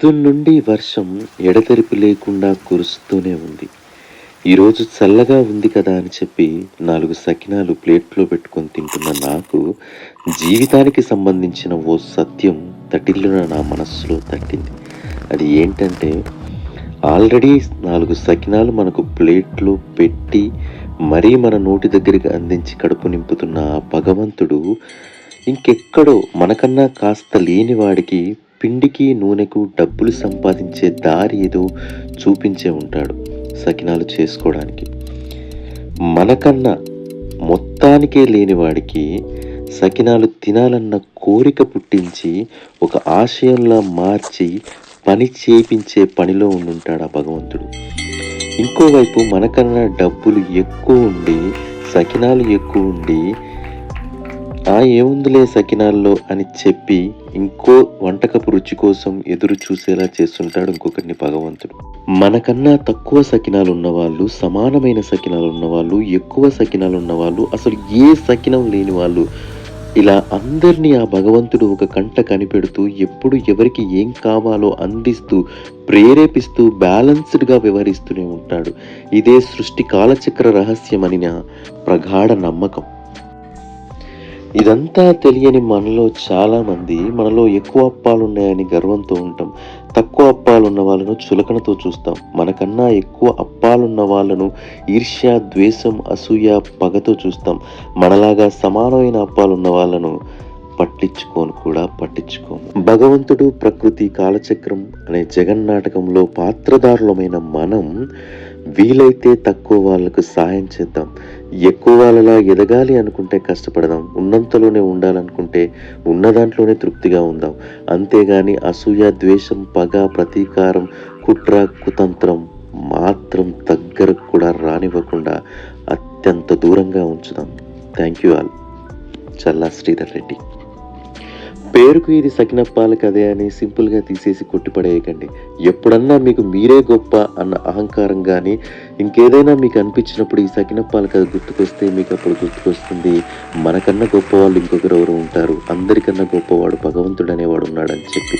పొద్దున్నుండి వర్షం ఎడతెరిపి లేకుండా కురుస్తూనే ఉంది. ఈరోజు చల్లగా ఉంది కదా అని చెప్పి 4 సకినాలు ప్లేట్‌లో పెట్టుకొని తింటున్న నాకు, జీవితానికి సంబంధించిన ఓ సత్యం తటిల్లున నా మనస్సులో తట్టింది. అది ఏంటంటే, ఆల్రెడీ 4 సకినాలు మనకు ప్లేట్‌లో పెట్టి, మరీ మన నోటి దగ్గరికి అందించి కడుపు నింపుతున్న ఆ భగవంతుడు, ఇంకెక్కడో మనకన్నా కాస్త లేని వాడికి పిండికి, నూనెకు డబ్బులు సంపాదించే దారి ఏదో చూపించే ఉంటాడు సకినాలు చేసుకోవడానికి. మనకన్నా మొత్తానికే లేని వాడికి సకినాలు తినాలన్న కోరిక పుట్టించి, ఒక ఆశయంలా మార్చి, పని చేపించే పనిలో ఉండుంటాడు ఆ భగవంతుడు. ఇంకోవైపు మనకన్నా డబ్బులు ఎక్కువుండి, సకినాలు ఎక్కువుండి, ఏముందిలే సకినాల్లో అని చెప్పి ఇంకో వంటకపు రుచి కోసం ఎదురు చూసేలా చేస్తుంటాడు ఇంకొకరిని భగవంతుడు. మనకన్నా తక్కువ సకినాలు ఉన్నవాళ్ళు, సమానమైన సకినాలు ఉన్నవాళ్ళు, ఎక్కువ సకినాలు ఉన్నవాళ్ళు, అసలు ఏ సకినం లేని వాళ్ళు, ఇలా అందరినీ ఆ భగవంతుడు ఒక కంట కనిపెడుతూ ఎప్పుడు ఎవరికి ఏం కావాలో అందిస్తూ, ప్రేరేపిస్తూ బ్యాలెన్స్డ్‌గా వ్యవహరిస్తూనే ఉంటాడు. ఇదే సృష్టి కాలచక్ర రహస్యమని నా ప్రగాఢ నమ్మకం. ఇదంతా తెలియని మనలో చాలామంది మనలో ఎక్కువ అప్పాలున్నాయని గర్వంతో ఉంటాం. తక్కువ అప్పాలున్న వాళ్ళను చులకనతో చూస్తాం. మనకన్నా ఎక్కువ అప్పాలున్న వాళ్ళను ఈర్ష్య, ద్వేషం, అసూయ, పగతో చూస్తాం. మనలాగా సమానమైన అప్పాలున్న వాళ్ళను పట్టించుకోము. భగవంతుడు, ప్రకృతి, కాలచక్రం అనే జగన్నాటకంలో పాత్రధారులమైన మనం వీలైతే తక్కువ వాళ్ళకు సాయం చేద్దాం. ఎక్కువ వాళ్ళలా ఎదగాలి అనుకుంటే కష్టపడదాం. ఉన్నంతలోనే ఉండాలనుకుంటే ఉన్న దాంట్లోనే తృప్తిగా ఉందాం. అంతేగాని అసూయ, ద్వేషం, పగ, ప్రతీకారం, కుట్ర, కుతంత్రం మాత్రం దగ్గరకు కూడా రానివ్వకుండా అత్యంత దూరంగా ఉంచుదాం. Thank you all. Challa Sridhar Reddy. పేరుకు ఇది సకినప్పాలు కదే అని సింపుల్‌గా తీసేసి కొట్టిపడేయకండి. ఎప్పుడన్నా మీకు మీరే గొప్ప అన్న అహంకారం గానీ, ఇంకేదైనా మీకు అనిపించినప్పుడు ఈ సకినప్పాలు కథ గుర్తుకొస్తే మీకప్పుడు గుర్తుకొస్తుంది, మనకన్నా గొప్పవాళ్ళు ఇంకొకరెవరో ఉంటారు. అందరికన్నా గొప్పవాడు భగవంతుడనేవాడు ఉన్నాడని చెప్పి.